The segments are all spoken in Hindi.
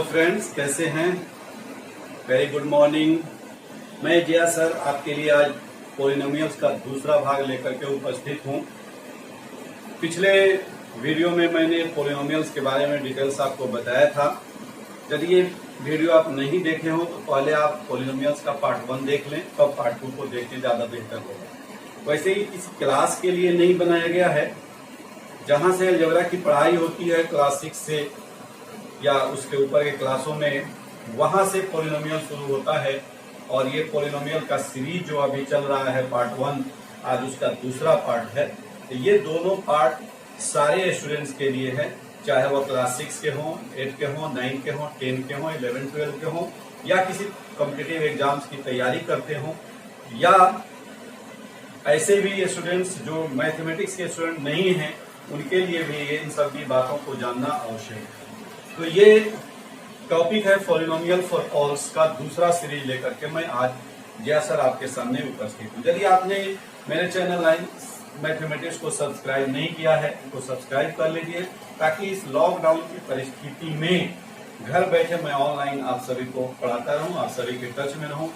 हेलो फ्रेंड्स, कैसे हैं? Very good morning. मैं जिया सर आपके लिए आज पॉलिनोमियल्स का दूसरा भाग लेकर के उपस्थित हूं। पिछले वीडियो में मैंने पॉलिनोमियल्स के बारे में डिटेल्स आपको बताया था। यदि ये वीडियो आप नहीं देखे हो तो पहले आप पॉलिनोमियल्स का पार्ट 1 देख लें, तब पार्ट 2 को देखें, ज्यादा बेहतर होगा। वैसे ही इस क्लास के लिए नहीं बनाया गया है। जहां से अलजेब्रा की पढ़ाई होती है क्लास 6 से या उसके ऊपर के क्लासों में, वहां से पॉलिनोमियल शुरू होता है। और ये पॉलिनोमियल का सीरीज जो अभी चल रहा है पार्ट 1, आज उसका दूसरा पार्ट है। तो ये दोनों पार्ट सारे स्टूडेंट्स के लिए है, चाहे वो क्लास 6 के हों, 8 के हों, 9 के हों, 10 के हों, 11, 12 के हों, या किसी कॉम्पिटिटिव एग्जाम्स की तैयारी करते हों, या ऐसे भी स्टूडेंट्स जो मैथमेटिक्स के स्टूडेंट नहीं हैं, उनके लिए भी इन सभी बातों को जानना आवश्यक है। तो ये टॉपिक है पॉलिनोमियल फॉर ऑल्स का दूसरा सीरीज लेकर के मैं आज जिया सर आपके सामने उपस्थित हूँ। यदि आपने मेरे चैनल लाइन मैथमेटिक्स को सब्सक्राइब नहीं किया है तो सब्सक्राइब कर लीजिए, ताकि इस लॉकडाउन की परिस्थिति में घर बैठे मैं ऑनलाइन आप सभी को पढ़ाता रहूं, आप सभी के टच में रहूं।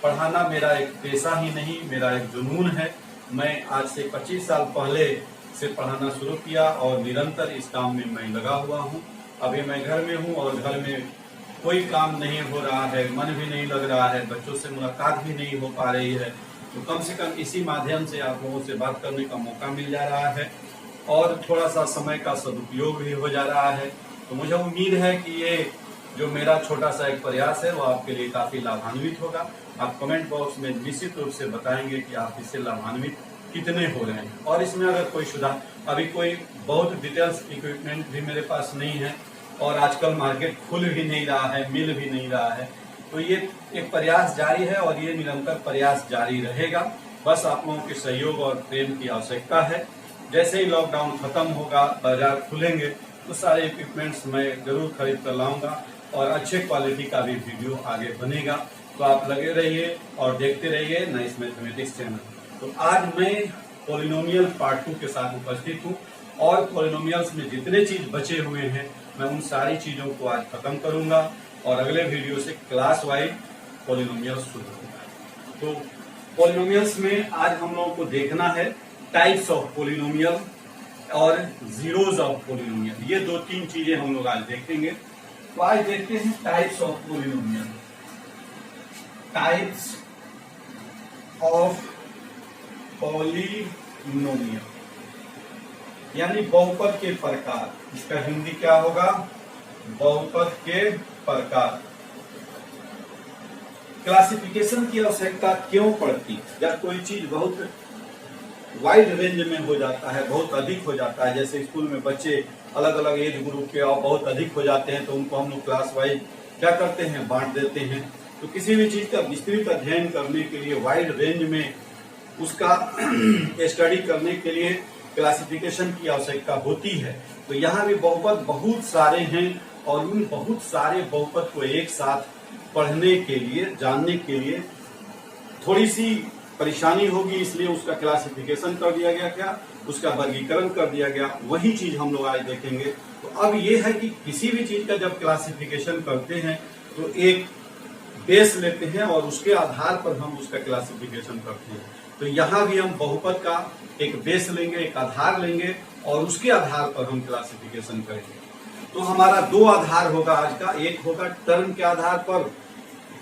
पढ़ाना मेरा एक पेशा ही नहीं, मेरा एक जुनून है। मैं आज से 25 साल पहले से पढ़ाना शुरू किया और निरंतर इस काम में मैं लगा हुआ हूँ। अभी मैं घर में हूँ और घर में कोई काम नहीं हो रहा है, मन भी नहीं लग रहा है, बच्चों से मुलाकात भी नहीं हो पा रही है, तो कम से कम इसी माध्यम से आप लोगों से बात करने का मौका मिल जा रहा है और थोड़ा सा समय का सदुपयोग भी हो जा रहा है। तो मुझे उम्मीद है कि ये जो मेरा छोटा सा एक प्रयास है वो आपके लिए काफी लाभान्वित होगा। आप कमेंट बॉक्स में निश्चित रूप से बताएंगे कि आप इससे लाभान्वित कितने हो रहे हैं और इसमें अगर कोई सुधार। अभी कोई बहुत डिटेल्स इक्विपमेंट भी मेरे पास नहीं है और आजकल मार्केट खुल भी नहीं रहा है, मिल भी नहीं रहा है। तो ये एक प्रयास जारी है और ये निरंतर प्रयास जारी रहेगा। बस आप लोगों के सहयोग और प्रेम की आवश्यकता है। जैसे ही लॉकडाउन खत्म होगा, बाजार खुलेंगे, तो सारे इक्विपमेंट्स मैं जरूर खरीद कर लाऊंगा और अच्छे क्वालिटी का भी वीडियो आगे बनेगा। तो आप लगे रहिए और देखते रहिए नाइस मैथमेटिक्स चैनल। तो आज मैं पॉलिनोमियल पार्ट 2 के साथ उपस्थित हूँ और पॉलिनोमियल्स में जितने चीज बचे हुए हैं मैं उन सारी चीजों को आज खत्म करूंगा और अगले वीडियो से क्लास वाइज पॉलिनोमियल्स शुरू होगा। तो पॉलिनोमियल्स में आज हम लोगों को देखना है टाइप्स ऑफ पॉलिनोमियल और जीरोज ऑफ पॉलिनोमियल। ये 2-3 चीजें हम लोग आज देखेंगे। तो आज देखते हैं types of polynomial. Types of polynomial यानी बहुपद के प्रकार। इसका हिंदी क्या होगा? बहुपद के प्रकार। क्लासिफिकेशन की आवश्यकता क्यों पड़ती? जब कोई चीज बहुत वाइड रेंज में हो जाता है, बहुत अधिक हो जाता है, जैसे स्कूल में बच्चे अलग अलग एज ग्रुप के और बहुत अधिक हो जाते हैं, तो उनको हम लोग क्लास वाइज क्या करते हैं, बांट देते हैं। तो किसी भी चीज का विस्तृत अध्ययन करने के लिए, वाइड रेंज में उसका स्टडी करने के लिए क्लासिफिकेशन की आवश्यकता होती है। तो यहाँ भी बहुपद बहुत सारे हैं और उन बहुत सारे बहुपद को एक साथ पढ़ने के लिए, जानने के लिए थोड़ी सी परेशानी होगी, इसलिए उसका क्लासिफिकेशन कर दिया गया। क्या? उसका वर्गीकरण कर दिया गया। वही चीज हम लोग आज देखेंगे। तो अब ये है कि किसी भी चीज का जब क्लासिफिकेशन करते हैं तो एक बेस लेते हैं और उसके आधार पर हम उसका क्लासिफिकेशन करते हैं। तो यहाँ भी हम बहुपद का एक बेस लेंगे, एक आधार लेंगे और उसके आधार पर हम क्लासिफिकेशन करेंगे। तो हमारा 2 आधार होगा आज का। एक होगा टर्म के आधार पर।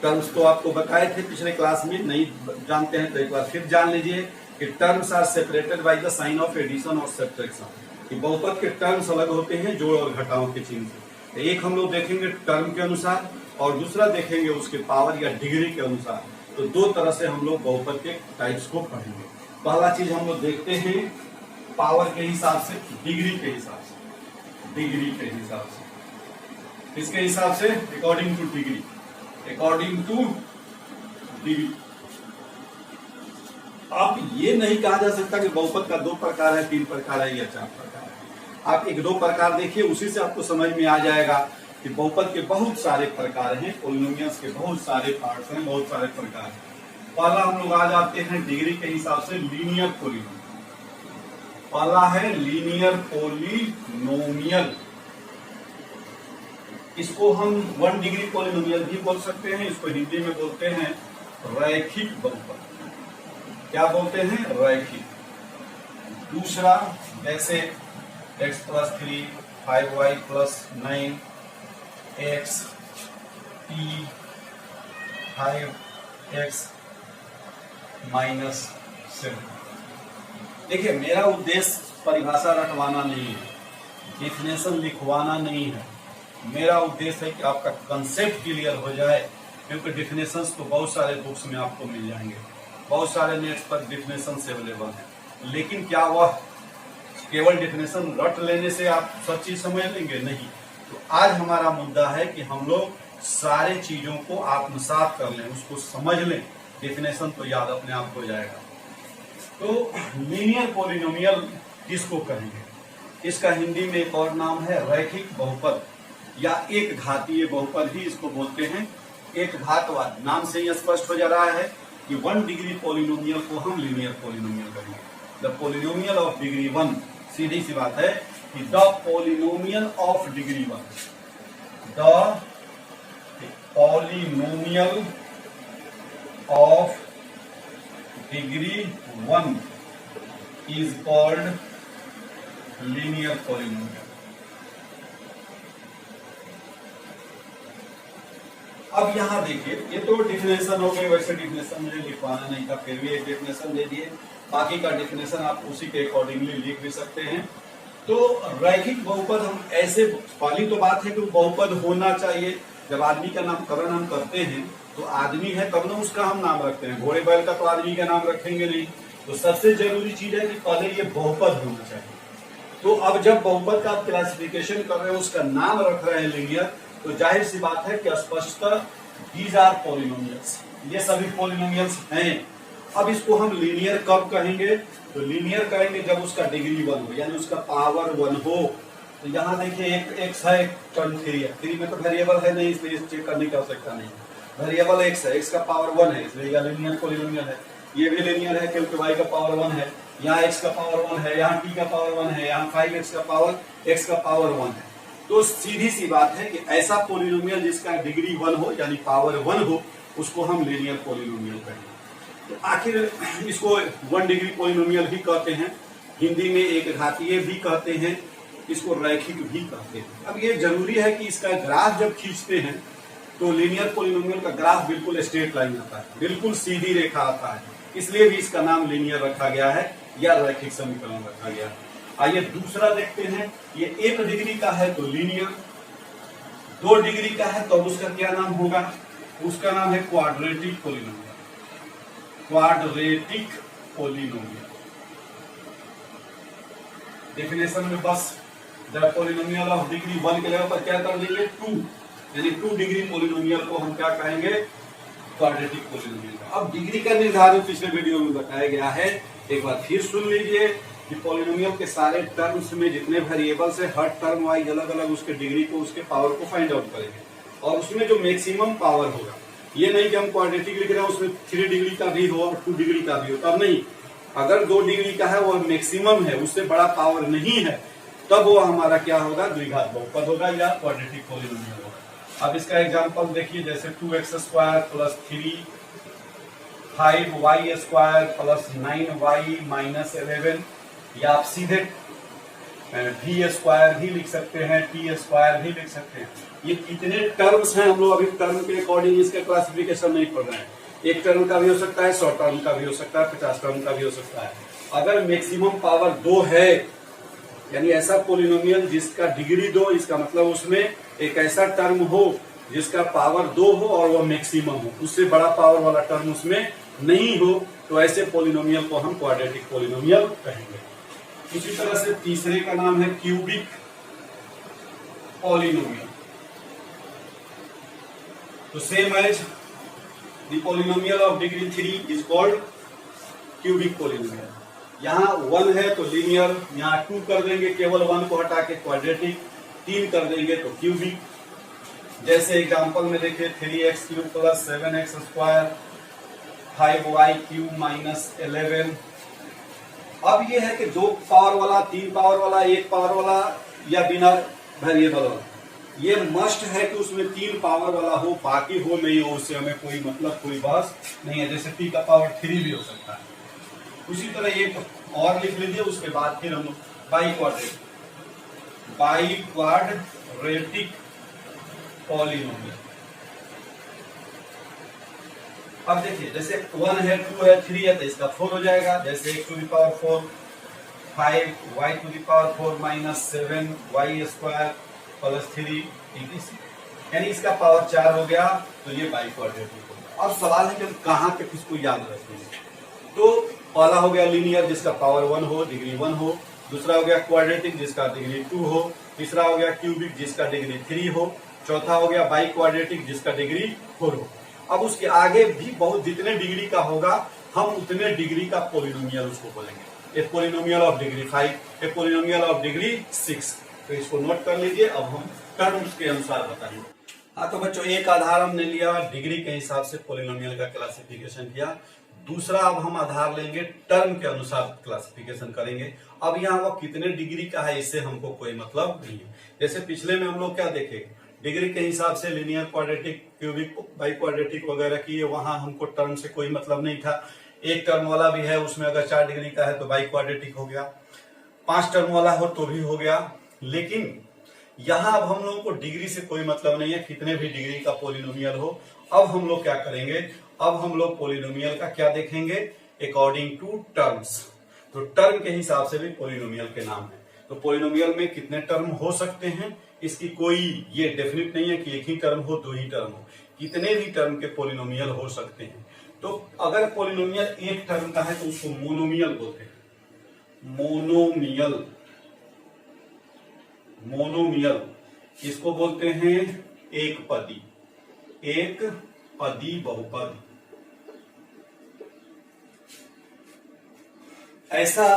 टर्म्स तो आपको बताए थे पिछले क्लास में, नहीं जानते हैं तो एक बार फिर जान लीजिए कि terms are separated by the sign of addition और सब्ट्रैक्शन। कि बहुपद के टर्म्स अलग होते हैं जोड़ और घटाव के चिन्ह से। एक हम लोग देखेंगे टर्म के अनुसार और दूसरा देखेंगे उसके पावर या डिग्री के अनुसार। तो 2 तरह से हम लोग बहुपद के टाइप्स को पढ़ेंगे। पहला चीज हम लोग देखते हैं पावर के हिसाब से, डिग्री के हिसाब से। डिग्री के हिसाब से, इसके हिसाब से according two degree, according two degree. आप ये नहीं कहा जा सकता कि बहुपद का 2 प्रकार है, 3 प्रकार है या 4 प्रकार है। आप 1-2 प्रकार देखिए, उसी से आपको समझ में आ जाएगा कि बहुपद के बहुत सारे प्रकार हैं, पॉलिनोमियल्स के बहुत सारे पार्ट्स हैं, बहुत सारे प्रकार हैं। पहला हम लोग आ जाते हैं डिग्री के हिसाब से लीनियर पॉलिनोमियल। पहला है लीनियर पॉलिनोमियल। इसको हम 1 डिग्री पॉलिनोमियल भी बोल सकते हैं, इसको हिंदी में बोलते हैं रैखिक बहुपद। क्या बोलते हैं? रैखिक। दूसरा जैसे x plus 3 5y plus 9 x p 5x minus 7। देखिए, मेरा उद्देश्य परिभाषा रटवाना नहीं है, डिफिनेशन लिखवाना नहीं है। मेरा उद्देश्य है कि आपका कंसेप्ट क्लियर हो जाए, क्योंकि डिफिनेशंस तो बहुत सारे बुक्स में आपको मिल जाएंगे, बहुत सारे नेट्स पर डिफिनेशन अवेलेबल है। लेकिन क्या वह केवल डिफिनेशन रट लेने से आप सब चीज समझ लेंगे? नहीं। तो आज हमारा मुद्दा है कि हम लोग सारे चीजों को आत्मसात कर लें, उसको समझ लें, डिफिनेशन तो याद अपने आप हो जाएगा। तो लीनियर पॉलिनोमियल किसको कहेंगे? इसका हिंदी में एक और नाम है रैखिक बहुपद या एक घातीय बहुपद ही इसको बोलते हैं। एक घातवाद, नाम से ही स्पष्ट हो जा रहा है कि 1 डिग्री पॉलिनोमियल को हम लीनियर पॉलिनोमियल कहेंगे। द पॉलिनोमियल ऑफ डिग्री 1, सीधी सी बात है कि the polynomial of degree 1, the polynomial of degree 1 is called linear polynomial। अब यहां देखिए, ये तो डिफिनेशन हो गई, वैसे डिफिनेशन मुझे लिखवाना नहीं था, फिर भी एक डिफिनेशन दे दिए। बाकी का डिफिनेशन आप उसी के अकॉर्डिंगली लिख भी सकते हैं। तो रैखिक बहुपद हम ऐसे, पहली तो बात है कि बहुपद होना चाहिए। जब आदमी का नामकरण हम करते हैं तो आदमी है तब ना उसका हम नाम रखते हैं, घोड़े बैल का तो आदमी का नाम रखेंगे नहीं। तो सबसे जरूरी चीज है कि पहले ये बहुपद होना चाहिए। तो अब जब बहुपद का आप क्लासिफिकेशन कर रहे हैं, उसका नाम रख रहे हैं लीनियर, तो जाहिर सी बात है कि स्पष्टतः दीज आर पॉलिनोमियल्स, ये सभी पॉलिनोमियल्स हैं। अब इसको हम लीनियर कब कहेंगे? तो लीनियर कहेंगे जब उसका डिग्री 1 हो, यानी उसका पावर 1 हो। तो यहाँ देखिए, एक एक्स है, एक टर्म 3 है। 3 में तो वेरिएबल है नहीं, इसलिए चेक करने की आवश्यकता नहीं। वेरिएबल एक्स है, एक्स का पावर 1 है, इसलिए यह लीनियर पॉलिनोमियल है। ये भी लीनियर है क्योंकि y का पावर 1 है, यहाँ x का पावर 1 है, यहाँ t का पावर 1 है, यहाँ 5x का पावर x का पावर 1 है। तो सीधी सी बात है कि ऐसा पॉलिनोमियल जिसका डिग्री 1 हो, यानी पावर 1 हो, उसको हम लीनियर पॉलिनोमियल कहेंगे। तो आखिर इसको 1 डिग्री पॉलिनोमियल भी कहते हैं, हिंदी में एक घातीय भी कहते हैं, इसको रैखिक भी कहते हैं। अब ये जरूरी है कि इसका ग्राफ जब खींचते हैं तो लीनियर पॉलिनोमियल का ग्राफ बिल्कुल स्ट्रेट लाइन आता है, बिल्कुल सीधी रेखा आता है, इसलिए भी इसका नाम लीनियर रखा गया है या रैखिक समीकरण रखा गया है। आइए दूसरा देखते हैं। ये 1 डिग्री का है तो लीनियर, 2 डिग्री का है तो उसका क्या नाम होगा? उसका नाम है quadratic polynomial. Quadratic polynomial definition में बस द पॉलिनोमियल ऑफ डिग्री 1 के लेवल पर क्या कर देंगे? 2, यानी 2 डिग्री पॉलिनोमियल को हम क्या कहेंगे? Quadratic polynomial. अब डिग्री का निर्धारण पिछले वीडियो में बताया गया है, एक बार फिर सुन लीजिए कि पॉलिनोमियल के सारे टर्म्स में जितने वेरिएबल्स है, हर टर्म वाइज अलग अलग उसके डिग्री को, उसके पावर को फाइंड आउट करेंगे, और उसमें जो मैक्सिमम पावर होगा, ये नहीं कि हम क्वाड्रेटिक लिख रहे हैं उसमें 3 डिग्री का भी हो और 2 डिग्री का भी हो, तब नहीं। अगर 2 डिग्री का है वो मैक्सिमम है, उससे बड़ा पावर नहीं है, तब वो हमारा क्या होगा? द्विघात बहुपद होगा या क्वाड्रेटिक पॉलिनोमियल होगा। अब इसका एग्जांपल देखिए, जैसे 2x² plus 3 5y² plus 9y minus 11, या आप सीधे v² भी लिख सकते हैं, t² भी लिख सकते हैं। ये कितने टर्म्स हैं, हम लोग अभी टर्म के अकॉर्डिंग इसका क्लासिफिकेशन नहीं पढ़ रहे हैं। 1 टर्म का भी हो सकता है, 100 टर्म का भी हो सकता है, 50 टर्म का भी हो सकता है। अगर मैक्सिमम पावर 2 है, यानी ऐसा पॉलिनोमियल जिसका डिग्री 2, इसका मतलब उसमें एक ऐसा टर्म हो जिसका पावर 2 हो और वह मैक्सिमम हो, उससे बड़ा पावर वाला टर्म उसमें नहीं हो, तो ऐसे पॉलिनोमियल को हम क्वाड्रेटिक पॉलिनोमियल कहेंगे। इसी तरह से तीसरे का नाम है क्यूबिक पॉलिनोमियल। तो same as the polynomial of degree 3 is called cubic polynomial. यहाँ 1 है तो लीनियर, यहाँ 2 कर देंगे, केवल 1 को हटा के क्वाड्रेटिक, 3 कर देंगे तो क्यूबिक। जैसे एग्जांपल में देखिए 3x³ plus 7x² 5y³ minus 11। अब ये है कि 2 पावर वाला, 3 पावर वाला, 1 पावर वाला या बिना वेरिएबल वाला। ये मस्ट है कि उसमें 3 पावर वाला हो, बाकी हो नहीं हो उससे हमें कोई मतलब कोई बहस नहीं है। जैसे t का पावर 3 भी हो सकता है। उसी तरह एक और लिख लीजिए, उसके बाद फिर हम बाइक्वाड्रेटिक पॉलिनोमियल। अब देखिए जैसे 1 है, 2 है, 3 है तो इसका 4 हो जाएगा। जैसे x to the power 4 5 y to the power 4 minus 7 y square plus 3 etc, यानी इसका पावर 4 हो गया। तो ये बाइक्वाड्रेटिक हो गया। अब सवाल है कि हम कहाँ पे किसको याद रखेंगे। तो पहला हो गया लीनियर जिसका पावर 1 हो, डिग्री 1 हो। दूसरा हो गया क्वाड्रेटिक जिसका डिग्री 2 हो। तीसरा हो गया क्यूबिक जिसका डिग्री 3 हो। चौथा हो गया बाइक्वाड्रेटिक जिसका डिग्री 4 हो। अब उसके आगे भी बहुत जितने डिग्री का होगा हम उतने डिग्री का पोलिनोमियल उसको बोलेंगे। A polynomial of degree 5, a polynomial of degree 6। तो इसको नोट कर लीजिए। अब हम टर्म्स के अनुसार बताएंगे। हाँ तो बच्चों, एक आधार हमने लिया, डिग्री के हिसाब से पोलिनोमियल का क्लासिफिकेशन किया। दूसरा अब हम आधार लेंगे, टर्म के अनुसार क्लासिफिकेशन करेंगे। अब यहाँ वो कितने डिग्री का है इससे हमको कोई मतलब नहीं है। जैसे पिछले में हम लोग क्या देखे, डिग्री के हिसाब से लिनियर, क्वाड्रेटिक, क्यूबिक, बाइक्वाड्रेटिक वगैरह किए, वहां हमको टर्म से कोई मतलब नहीं था। एक टर्म वाला भी है, उसमें अगर 4 डिग्री का है तो बाइक्वाड्रेटिक हो गया। 5 टर्म वाला हो तो भी हो गया। लेकिन यहाँ अब हम लोगों को डिग्री से कोई मतलब नहीं है, कितने भी डिग्री का पोलिनोमियल हो। अब हम लोग क्या करेंगे, अब हम लोग पोलिनोमियल का क्या देखेंगे, अकॉर्डिंग टू टर्म्स। तो टर्म के हिसाब से भी पोलिनोमियल के नाम है। तो पोलिनोमियल में कितने टर्म हो सकते हैं इसकी कोई ये डेफिनेट नहीं है कि एक ही टर्म हो, 2 ही टर्म हो। कितने भी टर्म के पोलिनोमियल हो सकते हैं। तो अगर पोलिनोमियल एक टर्म का है तो उसको मोनोमियल बोलते हैं। मोनोमियल, मोनोमियल इसको बोलते हैं एक पदी, एक पदी बहुपद। ऐसा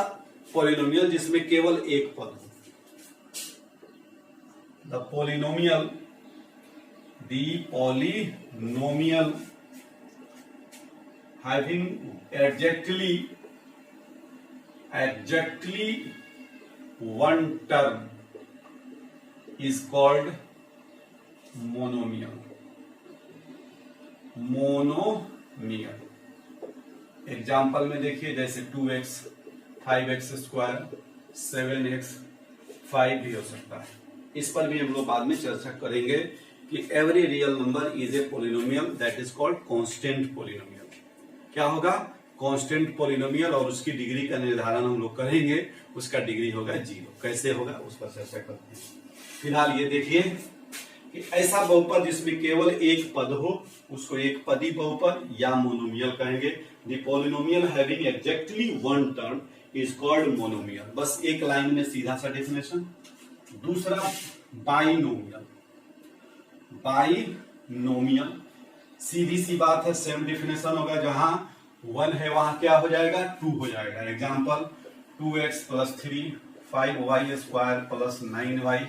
पोलिनोमियल जिसमें केवल एक पद हो। The polynomial having exactly one term is called monomial. Monomial example में देखिए, जैसे 2x, 5x स्क्वायर, 7x, 5 भी हो सकता है। इस पर भी हम लोग बाद में चर्चा करेंगे कि every real number is a polynomial that is called constant polynomial. क्या होगा, कांस्टेंट पोलिनोमियल, और उसकी डिग्री का निर्धारण हम लोग करेंगे। उसका डिग्री होगा 0। कैसे होगा उस पर चर्चा करते हैं। फिलहाल ये देखिए कि ऐसा बहुपद जिसमें केवल एक पद हो उसको एक पदी बहुपद या मोनोमियल कहेंगे। The polynomial having exactly one term is called monomial. बस एक लाइन में सीधा सा डेफिनेशन। दूसरा बाइनोमियल, बाइनोमियल सीधी सी बात है, सेम डेफिनेशन होगा। जहां 1 है वहां क्या हो जाएगा, 2 हो जाएगा। Example 2x plus 3 5y square plus 9y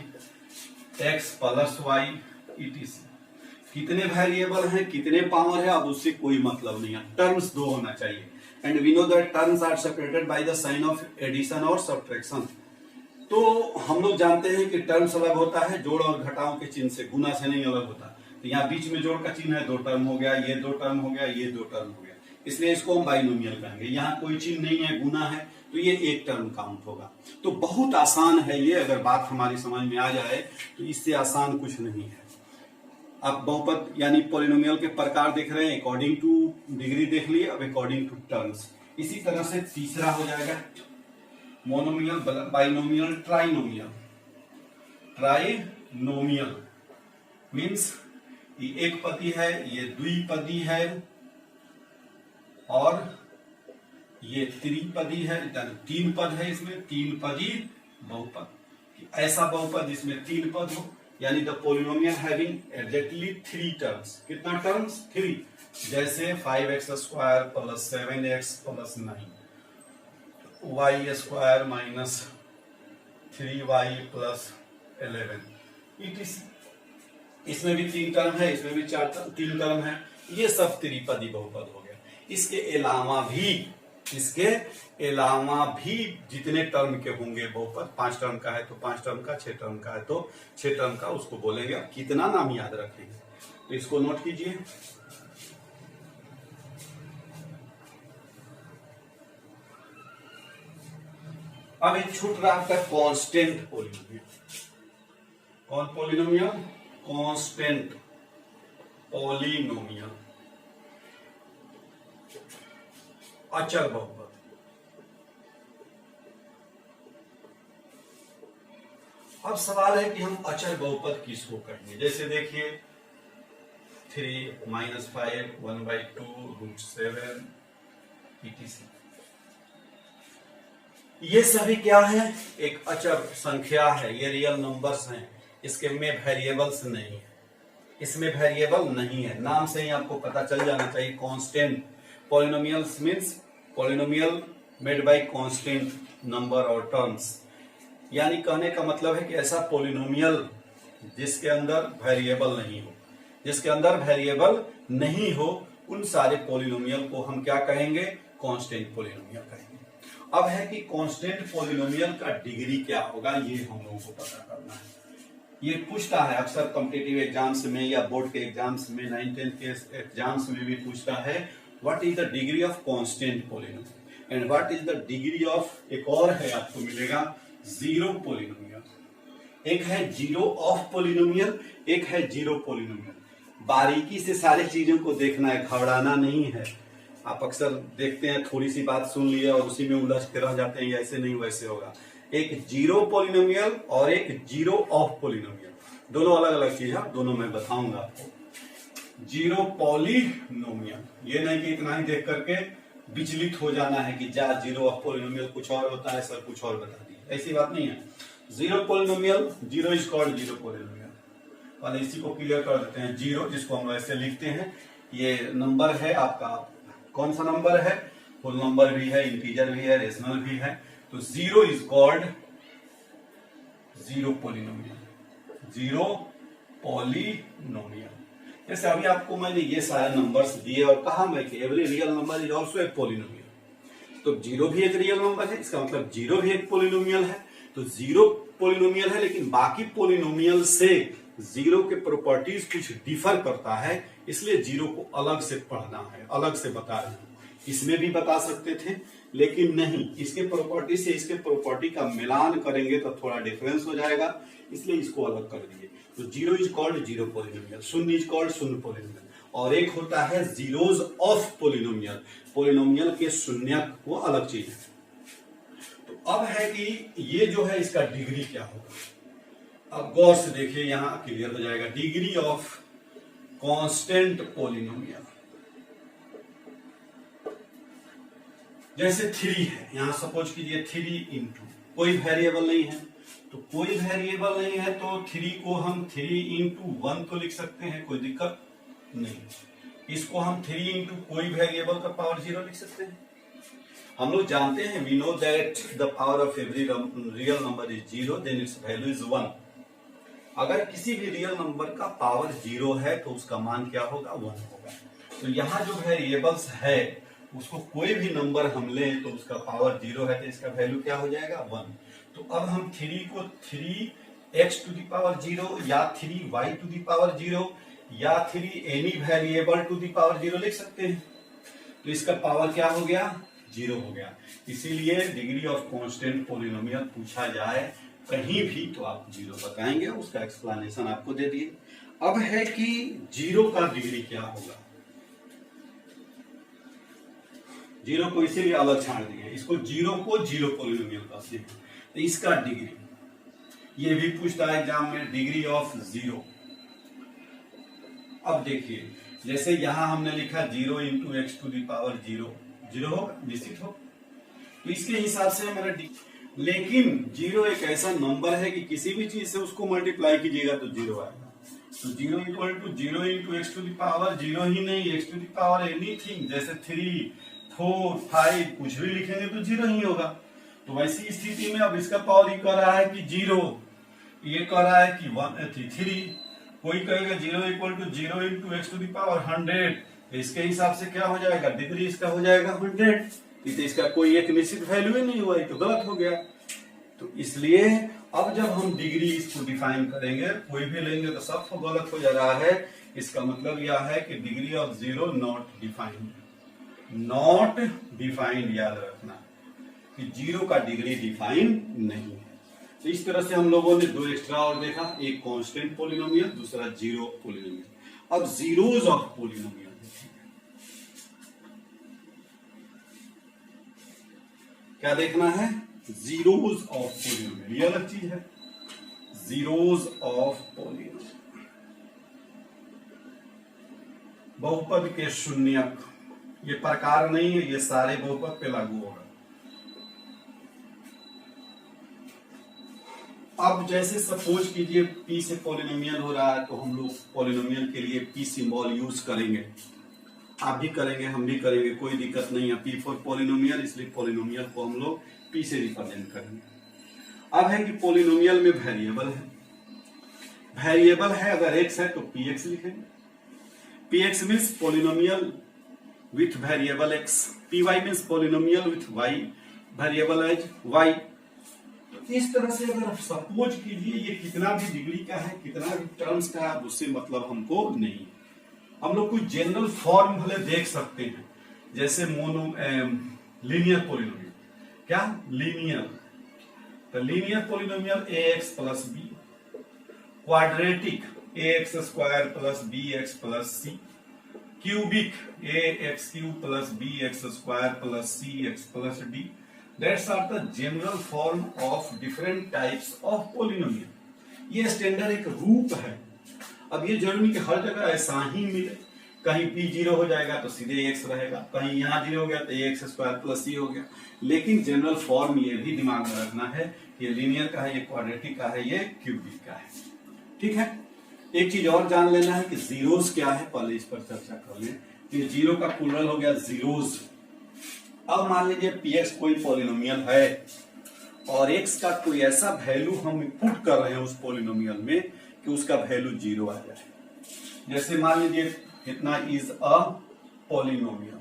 x plus y etc। कितने वेरिएबल हैं, कितने पावर है, अब उससे कोई मतलब नहीं है। टर्म्स 2 होना चाहिए। And we know that terms are separated by the sign of addition और सब्ट्रैक्शन। तो हम लोग जानते हैं कि टर्म्स अलग होता है जोड़ और घटाओ के चिन्ह से, गुना से नहीं अलग होता। तो यहाँ बीच में जोड़ का चिन्ह है, 2 टर्म हो गया, ये 2 टर्म हो गया, ये 2 टर्म हो गया, इसलिए इसको हम बाइनोमियल कहेंगे। यहाँ कोई चिन्ह नहीं है, गुना है, तो ये एक टर्म काउंट होगा। तो बहुत आसान है ये, अगर बात हमारी समझ में आ जाए तो इससे आसान कुछ नहीं है। अब बहुपद यानी पोलिनोमियल के प्रकार देख रहे हैं, अकॉर्डिंग टू डिग्री देख लिए, अब अकॉर्डिंग टू टर्म्स। इसी तरह से तीसरा हो जाएगा monomial, binomial, trinomial. Trinomial means ये एक पदी है, ये द्विपदी है और ये त्रिपदी है, 3 पद है इसमें, 3 पदी बहुपद। ऐसा बहुपद जिसमें 3 पद हो, यानी the polynomial having exactly 3 terms. कितना टर्म्स, 3। जैसे 5x square plus 7x plus 9, y square minus 3y plus 11 etc। इसमें भी 3 टर्म है, इसमें भी 3 टर्म है। ये सब त्रिपदी बहुपद हो गया। इसके अलावा भी इसके अलावा भी जितने टर्म के होंगे बहुपद, 5 टर्म का है तो 5 टर्म का, 6 टर्म का है तो 6 टर्म का, उसको बोलेंगे। अब कितना नाम याद रखेंगे तो इसको नोट कीजिए। अब एक छूट रहा आपका कांस्टेंट पोलिनोमियल। कौन पोलिनोमियल? कांस्टेंट पोलिनोमियल, अचर बहुपद। अब सवाल है कि हम अचर बहुपद किसको कहेंगे। जैसे देखिए 3 - 5 1/2 √7 etc। ये सभी क्या है? एक अचर संख्या है, ये रियल नंबर्स हैं, इसके में वेरिएबल्स नहीं है, इसमें वेरिएबल नहीं है। नाम से ही आपको पता चल जाना चाहिए। Constant polynomials means polynomial made by constant number और टर्म्स, यानी कहने का मतलब है कि ऐसा पॉलिनोमियल जिसके अंदर वेरिएबल नहीं हो, जिसके अंदर वेरिएबल नहीं हो, उन सारे पॉलिनोमियल को हम क्या कहेंगे? कांस्टेंट पॉलिनोमियल कहेंगे। अब है कि कांस्टेंट पॉलिनोमियल का डिग्री क्या होगा, ये हम लोगों को पता करना है। ये पूछता है अक्सर कॉम्पिटिटिव एग्जाम्स में या बोर्ड के एग्जाम्स में, 9-10 के एग्जाम्स में भी पूछता है what is the degree of constant polynomial and what is the degree of, एक और है आपको मिलेगा, जीरो पॉलिनोमियल। एक है जीरो ऑफ पॉलिनोमियल, एक है जीरो पॉलिनोमियल। बारीकी से सारी चीजों को देखना है, घबराना नहीं है। आप अक्सर देखते हैं थोड़ी सी बात सुन लिया और उसी में उलझ के रह जाते हैं, ऐसे नहीं वैसे होगा। एक जीरो पॉलिनोमियल और एक जीरो ऑफ पॉलिनोमियल, दोनों अलग अलग चीज है, दोनों मैं बताऊंगा आपको। जीरो पॉलिनोमियल, ये नहीं कि इतना ही देख करके विचलित हो जाना है कि जा जीरो ऑफ पॉलिनोमियल कुछ और होता है, सर कुछ और बता दिया, ऐसी बात नहीं है। Zero polynomial, zero is called zero polynomial, और इसी को क्लियर कर देते हैं। जीरो जिसको हम ऐसे लिखते हैं, ये नंबर है आपका, कौन सा नंबर है? होल नंबर भी है, इंटीजर भी है, रेशनल भी है। तो zero is called zero polynomial, zero polynomial. जैसे अभी आपको मैंने ये सारे नंबर्स दिए और कहा मैं कि every real number is also a polynomial. तो जीरो भी एक रियल नंबर है, इसका मतलब जीरो भी एक पॉलिनोमियल है। तो जीरो पॉलिनोमियल है, लेकिन बाकी पॉलिनोमियल से जीरो के प्रॉपर्टीज कुछ डिफर करता है, इसलिए जीरो को अलग से पढ़ना है, अलग से बता रहे हैं। इसमें भी बता सकते थे, लेकिन नहीं, इसके प्रॉपर्टी से इसके प्रॉपर्टी का मिलान करेंगे तो थोड़ा डिफरेंस हो जाएगा, इसलिए इसको अलग कर दिए। तो zero is called zero polynomial, शून्य इज कॉल्ड शून्य पॉलिनोमियल, और एक होता है जीरोज ऑफ पॉलिनोमियल, पॉलिनोमियल के शून्य, वो अलग चीज है। तो अब है कि ये जो है इसका डिग्री क्या होगा। अब गौर से देखिए, यहां क्लियर हो जाएगा। डिग्री ऑफ कांस्टेंट पॉलिनोमियल, जैसे 3 है, यहां सपोज कीजिए 3 इंटू, कोई वेरिएबल नहीं है, तो कोई वेरिएबल नहीं है तो 3 को हम 3 इंटू 1 तो लिख सकते हैं, कोई दिक्कत नहीं। इसको हम 3 इंटू कोई वेरिएबल का पावर 0 लिख सकते हैं। हम लोग जानते हैं, we know that the power of every real number is 0, then its value is 1। अगर किसी भी रियल नंबर का पावर 0 है तो उसका मान क्या होगा? 1 होगा। तो यहाँ जो वेरिएबल्स है उसको कोई भी नंबर हम लें तो उसका पावर 0 है, तो इसका वैल्यू क्या हो जाएगा? 1। तो अब हम 3 को 3x टू द पावर 0 या 3y टू द पावर 0 या 3 any variable to the power 0 लिख सकते हैं। तो इसका पावर क्या हो गया? 0 हो गया। इसीलिए डिग्री ऑफ कांस्टेंट पॉलिनोमियल पूछा जाए कहीं भी तो आप 0 बताएंगे, उसका एक्सप्लेनेशन आपको दे दिए। अब है कि 0 का डिग्री क्या होगा। 0 को इसीलिए अलग छाड़ दिए, इसको 0 को जीरो पॉलिनोमियल कहते हैं। तो इसका डिग्री, ये भी पूछता है एग्जाम में, डिग्री ऑफ 0। अब देखिए, जैसे यहां हमने लिखा 0 into x to the power 0, 0 होगा, निश्चित हो। तो इसके हिसाब से हमारा लेकिन 0 एक ऐसा नंबर है कि किसी भी चीज से उसको मल्टीप्लाई कीजिएगा तो 0 आएगा। तो 0 equal to 0 into x to the power 0 ही नहीं, x to the power anything, जैसे 3, 4, 5 कुछ भी लिखेंगे तो 0 ही होगा। तो वैसी स्थिति में अब इसका पावर ये कह रहा है कि 0, ये कह रहा है कि 3। कोई कहेगा 0 equal to 0 into x to the power 100, इसके हिसाब से क्या हो जाएगा? डिग्री इसका हो जाएगा 100। ये तो इसका कोई एक निश्चित वैल्यू ही नहीं हुआ, ये तो गलत हो गया। तो इसलिए अब जब हम डिग्री इसको डिफाइन करेंगे, कोई भी लेंगे तो सब तो गलत हो जा रहा है। इसका मतलब यह है कि degree of zero not defined, not defined, याद रखना कि जीरो का डिग्री डिफाइन नहीं है। तो इस तरह से हम लोगों ने दो एक्स्ट्रा और देखा, एक कांस्टेंट पॉलिनोमियल, दूसरा जीरो पॉलिनोमियल। अब जीरोज ऑफ पॉलिनोमियल क्या देखना है, जीरोज ऑफ पॉलिनोमियल, ये अलग चीज है। जीरोज ऑफ पॉलिनोमियल, बहुपद के शून्यक, ये प्रकार नहीं है, ये सारे बहुपद पे लागू होगा। अब जैसे सपोज कीजिए पी से पॉलिनोमियल हो रहा है, तो हम लोग पॉलिनोमियल के लिए पी सिंबल यूज करेंगे। आप भी करेंगे, हम भी करेंगे, कोई दिक्कत नहीं है। पी फॉर पॉलिनोमियल, इसलिए पॉलिनोमियल को हम लोग पी से रिप्रेजेंट करेंगे। अब है कि पॉलिनोमियल में वेरिएबल है, वेरिएबल है अगर एक्स है तो पी एक्स लिखेंगे। P x means polynomial with variable x, P y means polynomial with y variable as y. इस तरह से अगर सपोज कीजिए ये कितना भी डिग्री का है, कितना भी टर्म्स का है, उससे मतलब हमको नहीं। हम लोग कुछ जनरल फॉर्म भले देख सकते हैं, जैसे मोनो लीनियर पॉलिनोमियल, क्या लीनियर, तो linear polynomial A x plus B, quadratic A x square plus B x plus C, cubic A x cube plus B x square plus C x plus D. That's are the general form of different types of polynomial। ये स्टैंडर्ड एक रूप है। अब ये जरूरी कि हर जगह ऐसा ही मिले, कहीं p जीरो हो जाएगा तो सीधे x रहेगा, कहीं यहाँ जीरो हो गया तो एक्स स्क्वायर प्लस सी हो गया। लेकिन जनरल फॉर्म ये भी दिमाग में रखना है, ये लीनियर का है, ये क्वाड्रेटिक का है, ये क्यूबिक का है। ठीक है, एक चीज और जान लेना है कि जीरोस क्या है, पहले इस पर चर्चा कर लें। ये जीरो का प्लूरल हो गया जीरोस। अब मान लीजिए पी एक्स कोई पॉलिनोमियल है और एक्स का कोई ऐसा वैल्यू हम पुट कर रहे हैं उस पॉलिनोमियल में कि उसका वैल्यू जीरो आ जाए। जैसे मान लीजिए इतना is a polynomial,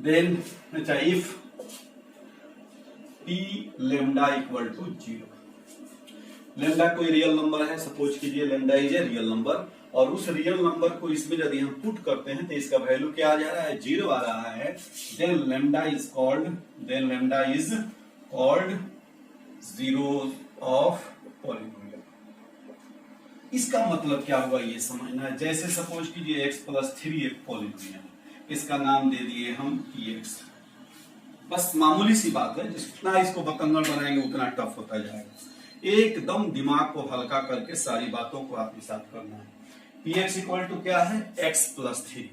then if P lambda equal to zero, lambda कोई रियल नंबर है, सपोज कीजिए lambda is a real number, और उस रियल नंबर को इसमें यदि हम पुट करते हैं तो इसका वैल्यू क्या आ जा रहा है, जीरो आ रहा है। Then lambda is called zero of polynomial. इसका मतलब क्या हुआ ये समझना है। जैसे सपोज कीजिए x प्लस 3 एक पॉलिनोमियल, इसका नाम दे दिए हम px। बस मामूली सी बात है, जितना इसको बतंगड़ बनाएंगे उतना टफ होता जाएगा। एकदम दिमाग को हल्का करके सारी बातों को आत्मसात करना है। px इक्वल टू क्या है, x प्लस 3।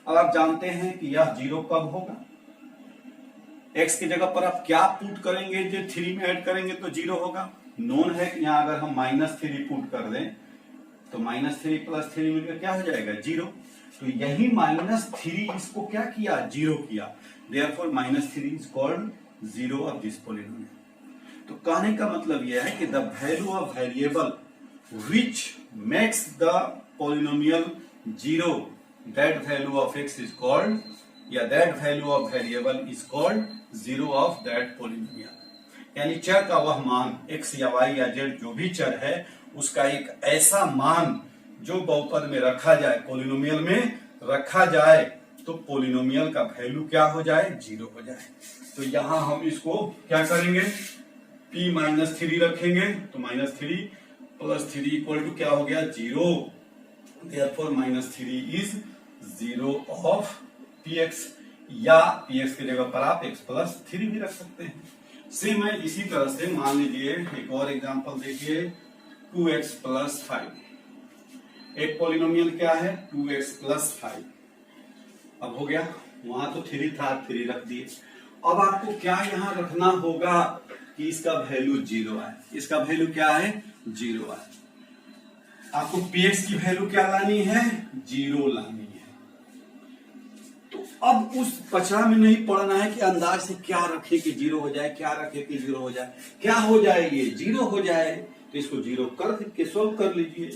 अब आप जानते हैं कि यह जीरो कब होगा, x की जगह पर आप क्या पुट करेंगे, जो 3 में ऐड करेंगे तो जीरो होगा। नोन है कि यहाँ अगर हम -3 पुट कर दें तो -3 प्लस 3 मिलकर क्या हो जाएगा, जीरो। तो यही -3 इसको क्या किया, जीरो किया। Therefore -3 is called zero of this polynomial. तो कहने का मतलब यह है कि the value of variable which makes the polynomial zero, that value of x is called, या that value of variable is called zero of that polynomial। यानी चर का वह मान x या y या z जो भी चर है उसका एक ऐसा मान जो बहुपद में रखा जाए, पोलिनोमियल में रखा जाए, तो पोलिनोमियल का वैल्यू क्या हो जाए, जीरो हो जाए। तो यहां हम इसको क्या करेंगे, p-3 रखेंगे, तो -3 प्लस 3 इक्वल टू क्या हो गया, zero. Therefore -3 is zero of px, या px की जगह पर आप x प्लस 3 भी रख सकते हैं। सेम है इसी तरह से मान लीजिए एक और एग्जांपल देखिए, 2x प्लस 5। एक पॉलिनोमियल क्या है, 2x प्लस 5। अब हो गया, वहां तो 3 था, 3 रख दिए। अब आपको क्या यहां रखना होगा कि इसका वैल्यू जीरो आए। इसका वैल्यू क्या है, जीरो आए। आपको px की वैल्यू क्या लानी है, जीरो लानी है। तो अब उस पचड़ा में नहीं पड़ना है कि अंदाज से क्या रखे कि जीरो हो जाए, क्या रखे कि जीरो हो जाए, क्या हो जाए, ये जीरो हो जाए। तो इसको जीरो करके सॉल्व कर लीजिए।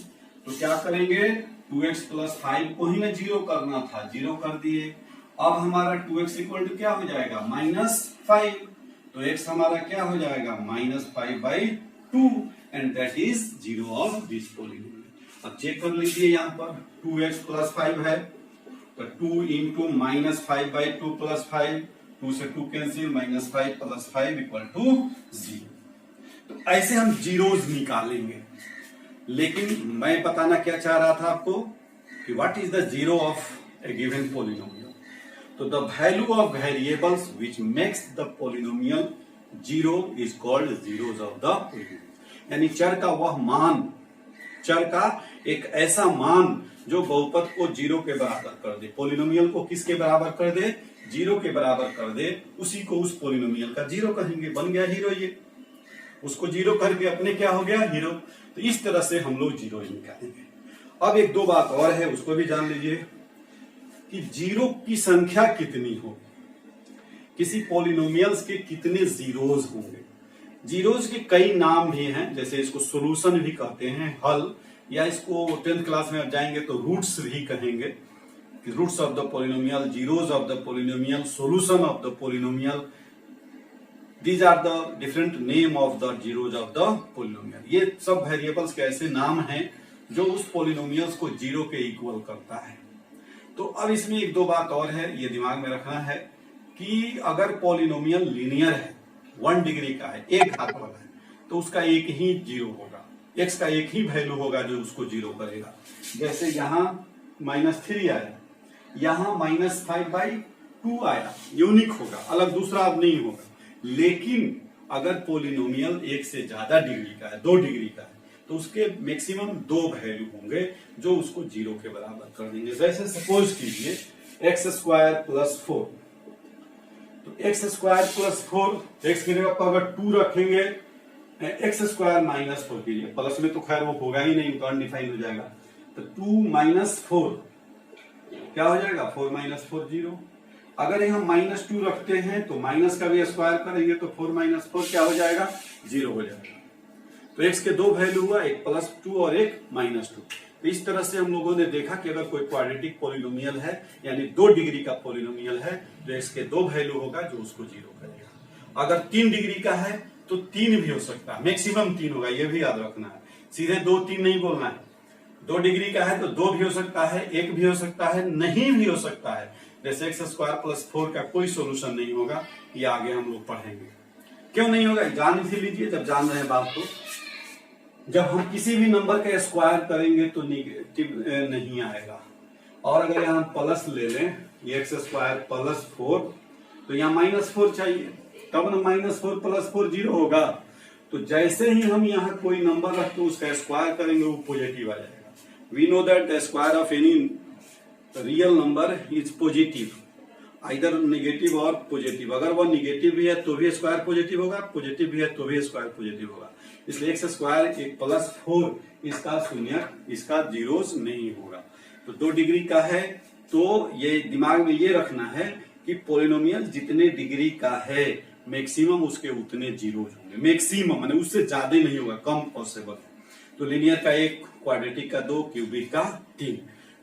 तो क्या करेंगे, 2x प्लस 5 को ही ना जीरो करना था, जीरो कर दिए। अब हमारा 2x इक्वल टू क्या हो जाएगा -5, तो x हमारा क्या हो जाएगा -5/2 and that is 0 of this polynomial. अब चेक कर लीजिए, यहाँ पर 2x + 5 है, तो 2 इंटू -5/2 + 5, 2 से 2 कैंसिल, -5 + 5 = 0। तो ऐसे हम जीरोज निकालेंगे, लेकिन मैं बताना क्या चाह रहा था आपको कि what is the zero of a given polynomial. तो the value of variables which makes the polynomial zero is called zeros of the polynomial. यानी चर का वह मान, चर का एक ऐसा मान जो बहुपद को जीरो के बराबर कर दे, पॉलिनोमियल को किसके बराबर कर दे, जीरो के बराबर कर दे, उसी को उस पॉलिनोमियल का जीरो कहेंगे। बन गया हीरो, ये उसको जीरो करके अपने क्या हो गया हीरो। तो इस तरह से हम लोग जीरो निकालेंगे। अब एक दो बात और है, उसको भी जान लीजिए कि जीरो की संख्या कितनी हो, किसी पॉलिनोमियल्स के कितने जीरोज होंगे। जीरोज के कई नाम भी हैं, जैसे इसको सॉल्यूशन भी कहते हैं, हल, या इसको 10th क्लास में आप जाएंगे तो रूट्स भी कहेंगे, roots of the polynomial, zeros of the polynomial, solution of the polynomial. These are the different name of the zeros of the polynomial। ये सब वेरिएबल्स के ऐसे नाम हैं जो उस पॉलिनोमियल्स को जीरो के इक्वल करता है। तो अब इसमें एक दो बात और है, ये दिमाग में रखना है कि अगर पॉलिनोमियल लीनियर है, 1 डिग्री का है, एक घात वाला है, तो उसका एक ही जीरो होगा, x का एक ही वैल्यू होगा जो उसको जीरो करेगा। जैसे यहाँ -3 आया, यहाँ -5/2 आया, यूनिक होगा, अलग दूसरा अब नहीं होगा। लेकिन अगर पॉलिनोमियल 1 से ज्यादा डिग्री का है, 2 डिग्री का है, तो उसके मैक्सिमम 2 वैल्यू होंगे जो उसको जीरो के बराबर कर देंगे। जैसे सपोज कीजिए x² + 4, तो x² + 4, x की जगह पर अगर 2 रखेंगे, x² -4 कीजिए, प्लस में तो खैर वो होगा ही नहीं, तो अनडिफाइंड हो जाएगा। तो 2 - 4 क्या हो जाएगा, 4 - 4 0। अगर यहाँ -2 रखते हैं तो माइनस का भी स्क्वायर करेंगे तो 4 - 4 क्या हो जाएगा, 0 हो जाएगा। तो x के 2 वैल्यू हुआ, एक +2 और एक -2। तो इस तरह से हम लोगों ने देखा कि अगर कोई क्वाड्रेटिक पॉलिनोमियल है, यानी 2 डिग्री का पॉलिनोमियल है, तो x के 2 वैल्यू होगा जो उसको जीरो करेगा। अगर 3 डिग्री का है तो 3 भी हो सकता है, मैक्सिमम 3 होगा, यह भी याद रखना है। सीधे 2 3 नहीं बोलना है। 2 डिग्री का है तो 2 भी हो सकता है, 1 भी हो सकता है, नहीं भी हो सकता है। जैसे x² + 4 का कोई सोल्यूशन नहीं होगा, ये आगे हम लोग पढ़ेंगे। क्यों नहीं होगा, जान ही लीजिए जब जान रहे हैं बात को। जब हम किसी भी नंबर का स्क्वायर करेंगे तो निगेटिव नहीं आएगा, और अगर यहाँ प्लस ले लें, x² + 4, तो यहाँ -4 चाहिए, तब ना -4 + 4 0 होगा। तो जैसे ही हम यहाँ कोई नंबर रख के उसका स्क्वायर करेंगे वो पॉजिटिव आ जाएगा। We know that the square of any real number is positive, either negative और पॉजिटिव। अगर वो नेगेटिव भी है तो भी स्क्वायर पॉजिटिव होगा, पॉजिटिव भी है तो भी स्क्वायर पॉजिटिव होगा। इसलिए x² एक +4 इसका शून्य, इसका जीरोस नहीं होगा। तो 2 डिग्री का है तो ये दिमाग में ये रखना है कि पॉलिनोमियल जितने डिग्री का है मैक्सिमम उसके उतने जीरोज होंगे, मैक्सिमम माने उससे ज्यादा नहीं होगा, कम पॉसिबल है। तो लिनियर का 1, क्वाड्रेटिक का 2, क्यूबिक का 3।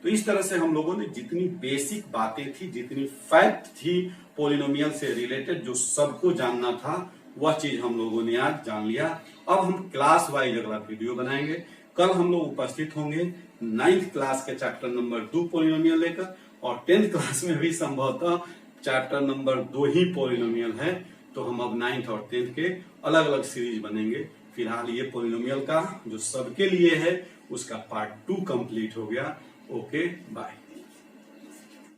तो इस तरह से हम लोगों ने जितनी बेसिक बातें थी, जितनी फैक्ट थी पॉलिनोमियल से रिलेटेड, जो सबको जानना था, वह चीज हम लोगों ने आज जान लिया। अब हम क्लास वाइज अगला वीडियो बनाएंगे। कल हम लोग उपस्थित होंगे 9th क्लास के चैप्टर नंबर 2 पॉलिनोमियल लेकर, और 10th क्लास में भी संभवतः चैप्टर नंबर 2 ही पॉलिनोमियल है। तो हम अब 9th और 10th के अलग अलग सीरीज बनेंगे। फिलहाल ये पॉलिनोमियल का जो सबके लिए है उसका पार्ट 2 कंप्लीट हो गया। Okay, bye.